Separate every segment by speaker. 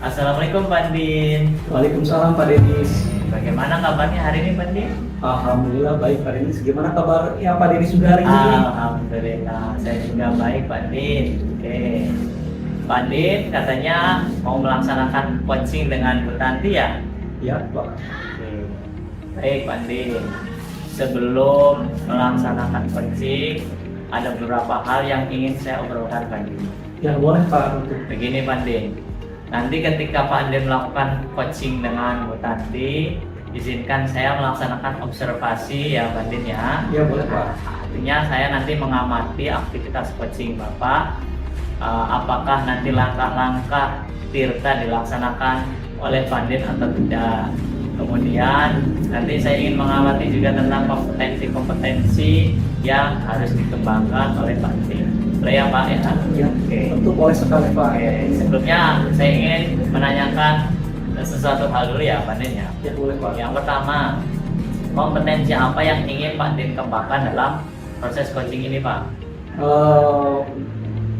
Speaker 1: Assalamualaikum Pak Din.
Speaker 2: Waalaikumsalam Pak Denis.
Speaker 1: Bagaimana kabarnya hari ini Pak Din?
Speaker 2: Alhamdulillah baik Pak Denis. Gimana kabarnya Pak Denis juga hari ini?
Speaker 1: Alhamdulillah, saya juga baik Pak Din. Oke, Pak Din katanya mau melaksanakan coaching dengan Bu Tanti ya?
Speaker 2: Ya Pak.
Speaker 1: Oke. Baik Pak Din. Sebelum melaksanakan coaching, ada beberapa hal yang ingin saya obrolkan Pak Din.
Speaker 2: Ya boleh Pak.
Speaker 1: Begini Pak Din, nanti ketika Pak Din melakukan coaching dengan Bu Tanti, izinkan saya melaksanakan observasi ya Pak Din ya.
Speaker 2: Ya boleh Pak.
Speaker 1: Artinya saya nanti mengamati aktivitas coaching Bapak, apakah nanti langkah-langkah Tirta dilaksanakan oleh Pak Din atau tidak. Kemudian nanti saya ingin mengamati juga tentang kompetensi-kompetensi yang harus dikembangkan oleh Pak Din. Boleh ya Pak ya?
Speaker 2: Ya,
Speaker 1: Oke.
Speaker 2: tentu boleh sekali Pak.
Speaker 1: Oke, sebelumnya saya ingin menanyakan sesuatu hal dulu ya Pak Din ya.
Speaker 2: Ya boleh Pak.
Speaker 1: Yang pertama, kompetensi apa yang ingin Pak Din kembangkan dalam proses coaching ini Pak?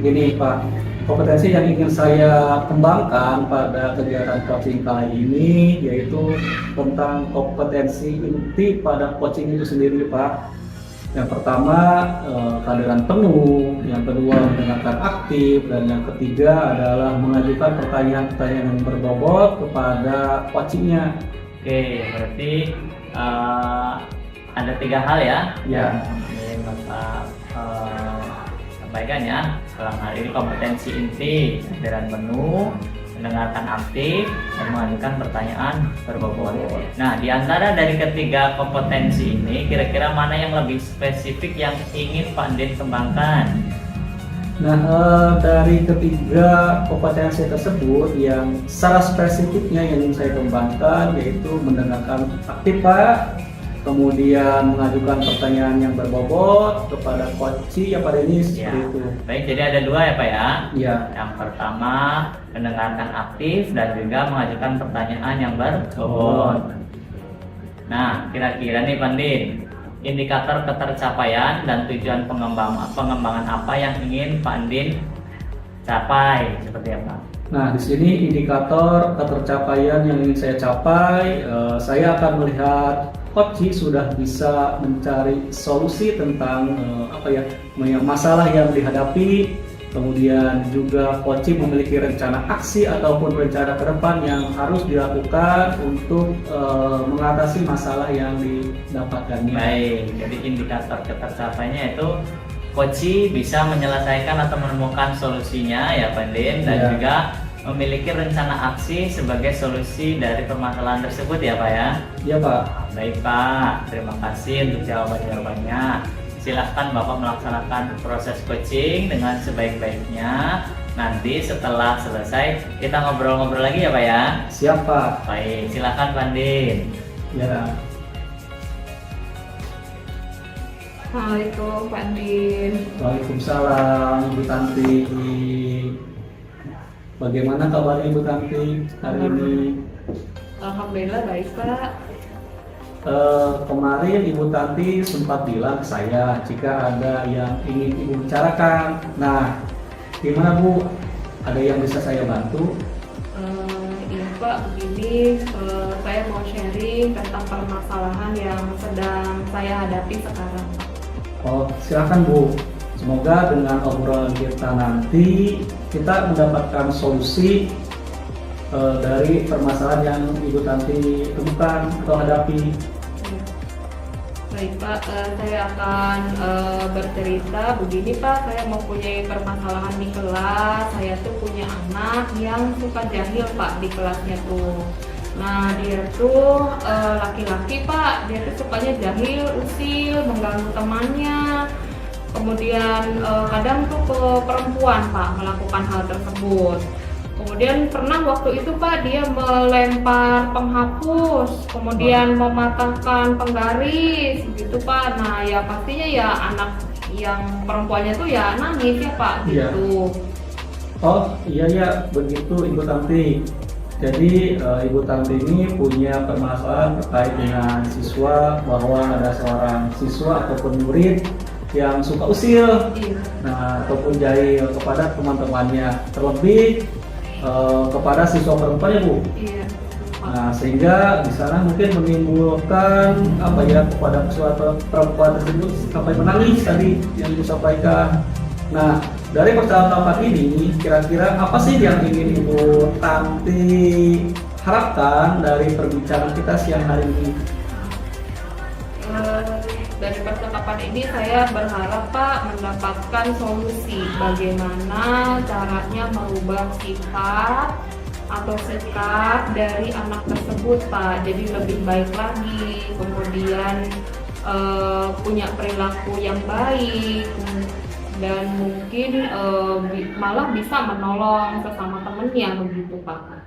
Speaker 2: Gini Pak, kompetensi yang ingin saya kembangkan pada kegiatan coaching kali ini yaitu tentang kompetensi inti pada coaching itu sendiri Pak. Yang pertama kehadiran penuh, yang kedua mendengarkan aktif, dan yang ketiga adalah mengajukan pertanyaan-pertanyaan yang berbobot kepada coachingnya.
Speaker 1: Oke, berarti ada 3 hal ya
Speaker 2: Ya.
Speaker 1: yang ingin Bapak sampaikan ya. Dalam hal ini kompetensi inti, kehadiran menu, mendengarkan aktif, dan mengajukan pertanyaan berbobot. Nah, di antara dari ketiga kompetensi ini, kira-kira mana yang lebih spesifik yang ingin Pak Din kembangkan?
Speaker 2: Nah, dari ketiga kompetensi tersebut yang secara spesifiknya yang ingin saya kembangkan yaitu mendengarkan aktif Pak, kemudian mengajukan pertanyaan yang berbobot kepada coaching ya Pak Denis,
Speaker 1: Ya.
Speaker 2: seperti itu.
Speaker 1: Baik, jadi ada 2 ya Pak ya.
Speaker 2: Ya.
Speaker 1: Yang pertama, mendengarkan aktif dan juga mengajukan pertanyaan yang berbobot. Nah, kira-kira nih Pak Din, indikator ketercapaian dan tujuan pengembangan apa yang ingin Pak Din capai seperti apa?
Speaker 2: Nah, di sini indikator ketercapaian yang ingin saya capai, saya akan melihat coaching sudah bisa mencari solusi tentang masalah yang dihadapi, kemudian juga coaching memiliki rencana aksi ataupun rencana ke depan yang harus dilakukan untuk mengatasi masalah yang didapatkannya.
Speaker 1: Baik, jadi indikator ketercapaiannya itu coaching bisa menyelesaikan atau menemukan solusinya ya Pak Din, dan
Speaker 2: Ya.
Speaker 1: juga memiliki rencana aksi sebagai solusi dari permasalahan tersebut ya Pak ya.
Speaker 2: Ya Pak.
Speaker 1: Baik Pak, terima kasih untuk jawabannya. Silahkan Bapak melaksanakan proses coaching dengan sebaik-baiknya. Nanti setelah selesai kita ngobrol-ngobrol lagi ya Pak ya.
Speaker 2: Siap Pak.
Speaker 1: Baik, silahkan Pak Din.
Speaker 2: Ya.
Speaker 3: Assalamualaikum Pak Din.
Speaker 2: Waalaikumsalam Ibu Tanti. Bagaimana kabarnya Ibu Tanti hari ini?
Speaker 3: Alhamdulillah baik Pak.
Speaker 2: Kemarin Ibu Tanti sempat bilang ke saya jika ada yang ingin Ibu bicarakan. Nah, gimana Bu? Ada yang bisa saya bantu?
Speaker 3: Iya Pak, begini saya mau sharing tentang permasalahan yang sedang saya hadapi sekarang Pak.
Speaker 2: Oh, silakan Bu. Semoga dengan obrolan kita nanti kita mendapatkan solusi dari permasalahan yang Ibu Tanti temukan atau hadapi.
Speaker 3: Baik Pak, saya akan bercerita begini Pak. Saya mempunyai permasalahan di kelas. Saya tuh punya anak yang suka jahil Pak di kelasnya tuh. Nah dia tuh laki-laki Pak. Dia tuh sukanya jahil, usil, mengganggu temannya. Kemudian kadang tuh ke perempuan Pak melakukan hal tersebut. Kemudian pernah waktu itu Pak dia melempar penghapus, kemudian mematahkan penggaris gitu Pak. Nah ya pastinya ya anak yang perempuannya tuh ya nangis ya Pak
Speaker 2: Iya.
Speaker 3: gitu.
Speaker 2: Oh iya ya, begitu Ibu Tanti. Jadi Ibu Tanti ini punya permasalahan terkait dengan siswa, bahwa ada seorang siswa ataupun murid yang suka usil,
Speaker 3: Iya.
Speaker 2: nah ataupun jahil kepada teman-temannya. Terlebih kepada siswa perempuan ya Bu.
Speaker 3: Iya.
Speaker 2: Nah, sehingga di sana mungkin menimbulkan apa ya kepada siswa perempuan tersebut sampai menangis tadi yang disampaikan. Nah, dari percakapan ini kira-kira apa sih yang ingin Ibu Tanti harapkan dari perbincangan kita siang hari ini?
Speaker 3: Dari percakapan ini saya berharap Pak mendapatkan solusi bagaimana caranya merubah sifat atau sikap dari anak tersebut Pak, jadi lebih baik lagi, kemudian punya perilaku yang baik dan mungkin malah bisa menolong sesama temennya begitu Pak.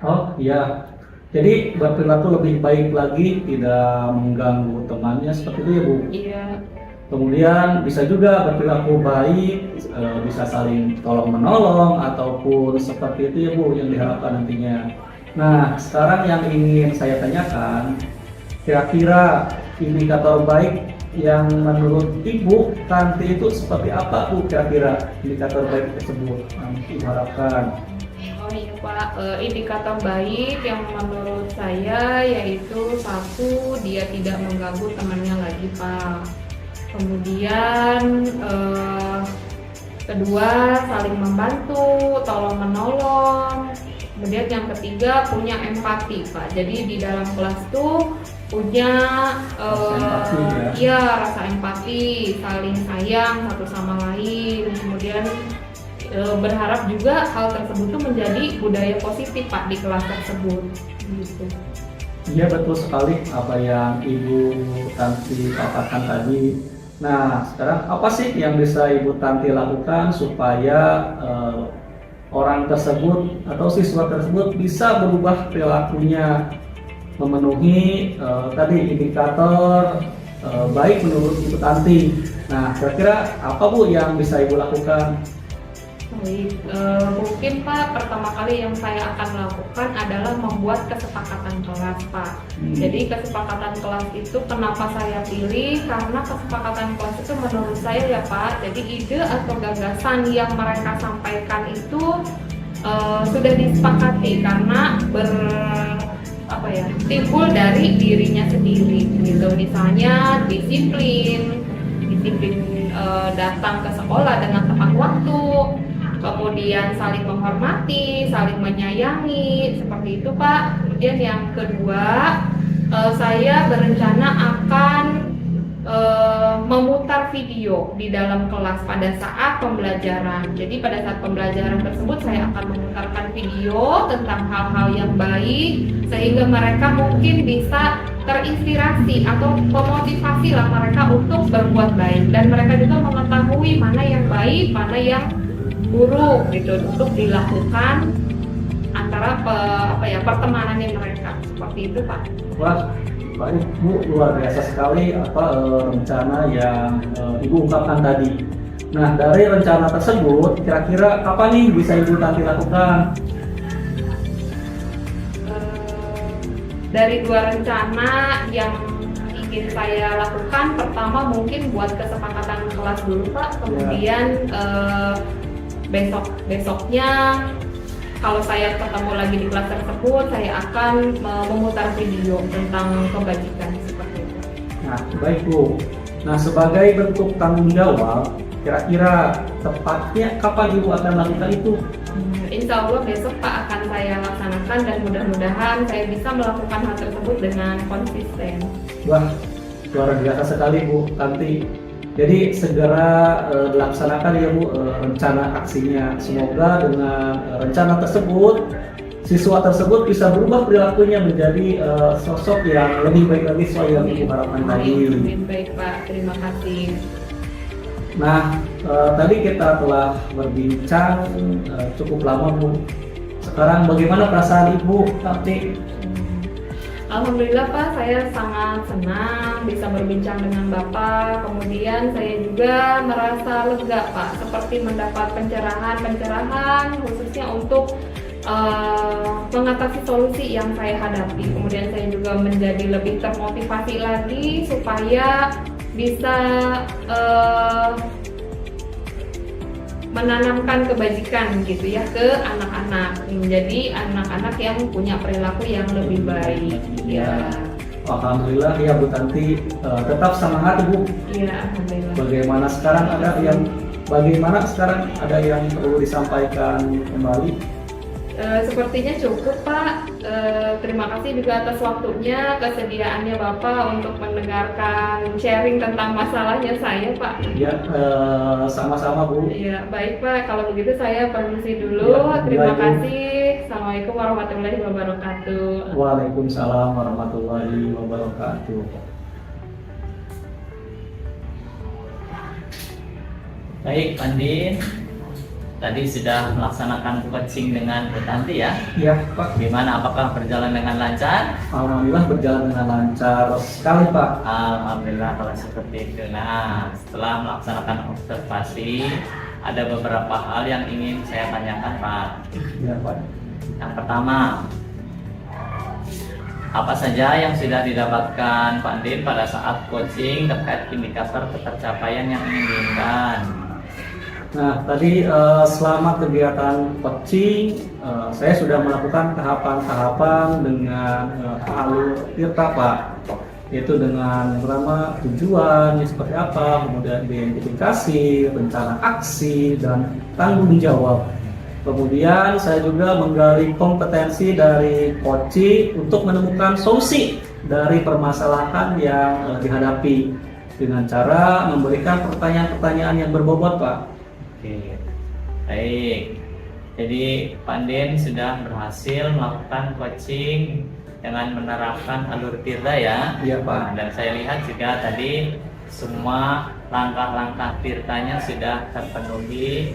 Speaker 2: Oh iya, jadi berperilaku lebih baik lagi, tidak mengganggu temannya seperti itu ya Bu.
Speaker 3: Iya.
Speaker 2: Kemudian bisa juga berperilaku baik, bisa saling tolong menolong ataupun seperti itu ya Bu yang diharapkan nantinya. Nah, sekarang yang ingin saya tanyakan, kira-kira indikator baik yang menurut Ibu Tanti itu seperti apa Bu? Kira-kira indikator baik tersebut yang diharapkan?
Speaker 3: Oh iya Pak, indikator baik yang menurut saya yaitu satu, dia tidak mengganggu temannya lagi Pak. Kemudian kedua, saling membantu, tolong menolong. Kemudian yang ketiga, punya empati Pak. Jadi di dalam kelas tuh punya rasa empati, saling sayang satu sama lain. Kemudian berharap juga hal tersebut tuh menjadi budaya positif Pak di kelas tersebut. Gitu.
Speaker 2: Iya betul sekali apa yang Ibu Tanti katakan tadi. Nah, sekarang apa sih yang bisa Ibu Tanti lakukan supaya orang tersebut atau siswa tersebut bisa berubah perilakunya, memenuhi tadi indikator baik menurut Ibu Tanti. Nah, kira-kira apa Bu yang bisa Ibu lakukan?
Speaker 3: Baik, mungkin Pak pertama kali yang saya akan lakukan adalah membuat kesepakatan kelas Pak. Jadi kesepakatan kelas itu kenapa saya pilih? Karena kesepakatan kelas itu menurut saya ya Pak, jadi ide atau gagasan yang mereka sampaikan itu sudah disepakati karena timbul dari dirinya sendiri gitu. Misalnya disiplin datang ke sekolah dengan tepat waktu, kemudian saling menghormati, saling menyayangi, seperti itu Pak. Kemudian yang kedua, saya berencana akan memutar video di dalam kelas pada saat pembelajaran. Jadi pada saat pembelajaran tersebut saya akan memutarkan video tentang hal-hal yang baik sehingga mereka mungkin bisa terinspirasi atau memotivasi lah mereka untuk berbuat baik, dan mereka juga mengetahui mana yang baik, mana yang buruk gitu untuk dilakukan antara pertemanannya mereka, seperti itu Pak.
Speaker 2: Wah, baik Bu, luar biasa sekali rencana yang Ibu ungkapkan tadi. Nah, dari rencana tersebut kira-kira apa nih bisa Ibu Tanti lakukan?
Speaker 3: Dari dua rencana yang ingin saya lakukan, pertama mungkin buat kesepakatan kelas dulu Pak, kemudian besoknya kalau saya ketemu lagi di kelas tersebut, saya akan memutar video tentang kebajikan seperti itu.
Speaker 2: Nah, baik Bu. Nah, sebagai bentuk tanggung jawab, kira-kira tepatnya kapan Ibu akan lakukan itu?
Speaker 3: Insya Allah besok Pak akan saya laksanakan dan mudah-mudahan saya bisa melakukan hal tersebut dengan konsisten.
Speaker 2: Wah, luar biasa sekali Bu Tanti. Jadi segera dilaksanakan ya Bu rencana aksinya. Semoga dengan rencana tersebut siswa tersebut bisa berubah perilakunya menjadi sosok yang lebih baik lagi sesuai yang Ibu harapkan tadi.
Speaker 3: Lebih baik Pak, terima kasih.
Speaker 2: Nah, tadi kita telah berbincang cukup lama Bu. Sekarang bagaimana perasaan Ibu Tanti?
Speaker 3: Alhamdulillah Pak, saya sangat senang bisa berbincang dengan Bapak. Kemudian saya juga merasa lega Pak, seperti mendapat pencerahan khususnya untuk mengatasi solusi yang saya hadapi. Kemudian saya juga menjadi lebih termotivasi lagi supaya bisa menanamkan kebajikan gitu ya ke anak-anak, menjadi anak-anak yang punya perilaku yang lebih baik. Ya,
Speaker 2: Alhamdulillah ya Bu Tanti, tetap semangat Bu.
Speaker 3: iya, alhamdulillah.
Speaker 2: Bagaimana sekarang ada yang perlu disampaikan kembali?
Speaker 3: Sepertinya cukup Pak. Terima kasih juga atas waktunya, kesediaannya Bapak untuk mendengarkan sharing tentang masalahnya saya Pak.
Speaker 2: Ya, sama-sama Bu.
Speaker 3: Iya, baik Pak. Kalau begitu saya permisi dulu.
Speaker 2: Ya,
Speaker 3: Terima
Speaker 2: baik, Bu.
Speaker 3: kasih. Assalamualaikum warahmatullahi wabarakatuh.
Speaker 2: Waalaikumsalam warahmatullahi wabarakatuh.
Speaker 1: Baik, Pandin. Tadi sudah melaksanakan coaching dengan Bu Tanti ya.
Speaker 2: Ya Pak,
Speaker 1: Gimana? Apakah berjalan dengan lancar?
Speaker 2: alhamdulillah berjalan dengan lancar sekali Pak.
Speaker 1: Alhamdulillah kalau seperti itu. Nah, setelah melaksanakan observasi, ada beberapa hal yang ingin saya tanyakan, Pak.
Speaker 2: Ya Pak.
Speaker 1: Yang pertama, apa saja yang sudah didapatkan Pak Din pada saat coaching terkait indikator ketercapaian yang ingin diinginkan?
Speaker 2: Nah, tadi selama kegiatan coaching, saya sudah melakukan tahapan-tahapan dengan alur tirta Pak, yaitu dengan yang pertama tujuan seperti apa, kemudian identifikasi, rencana aksi, dan tanggung jawab. Kemudian saya juga menggali kompetensi dari coaching untuk menemukan solusi dari permasalahan yang dihadapi dengan cara memberikan pertanyaan-pertanyaan yang berbobot Pak.
Speaker 1: Oke, baik. Jadi Pandin sudah berhasil melakukan coaching dengan menerapkan alur tirta ya.
Speaker 2: Iya Pak.
Speaker 1: Nah, dan saya lihat juga tadi semua langkah-langkah tirtanya sudah terpenuhi.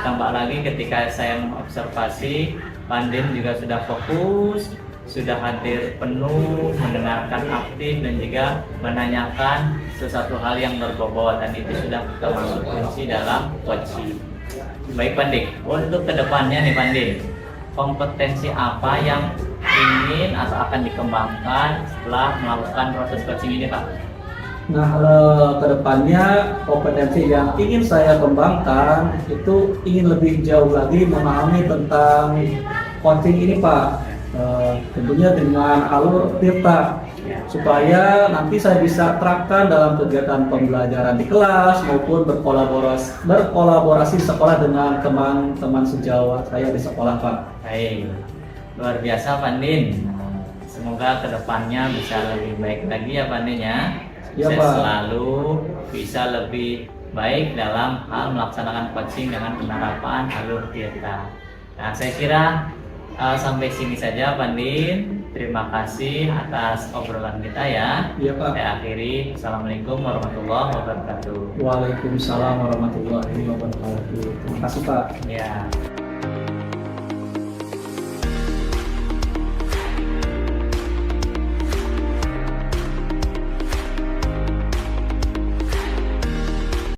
Speaker 1: Tambah lagi ketika saya mengobservasi, Pandin juga sudah fokus, sudah hadir penuh, mendengarkan aktif dan juga menanyakan sesuatu hal yang berbobot, dan itu sudah termasuk kunci dalam coaching. Baik Pandin, untuk kedepannya nih Pandin, kompetensi apa yang ingin atau akan dikembangkan setelah melakukan proses coaching ini Pak?
Speaker 2: Nah, kedepannya kompetensi yang ingin saya kembangkan itu ingin lebih jauh lagi memahami tentang coaching ini Pak. Tentunya dengan alur tirta, supaya nanti saya bisa terapkan dalam kegiatan pembelajaran di kelas maupun berkolaborasi sekolah dengan teman-teman sejawat saya di sekolah Pak.
Speaker 1: Baik, luar biasa Pandin. Semoga kedepannya bisa lebih baik lagi ya Pandin ya.
Speaker 2: Ya,
Speaker 1: Saya
Speaker 2: Pak.
Speaker 1: selalu bisa lebih baik dalam hal melaksanakan coaching dengan penerapan alur tirta. Nah, saya kira sampai sini saja Pandin. Terima kasih atas obrolan kita ya.
Speaker 2: Iya Pak.
Speaker 1: Saya akhiri. Assalamualaikum warahmatullahi wabarakatuh.
Speaker 2: Waalaikumsalam warahmatullahi wabarakatuh. Terima kasih Pak.
Speaker 1: Ya.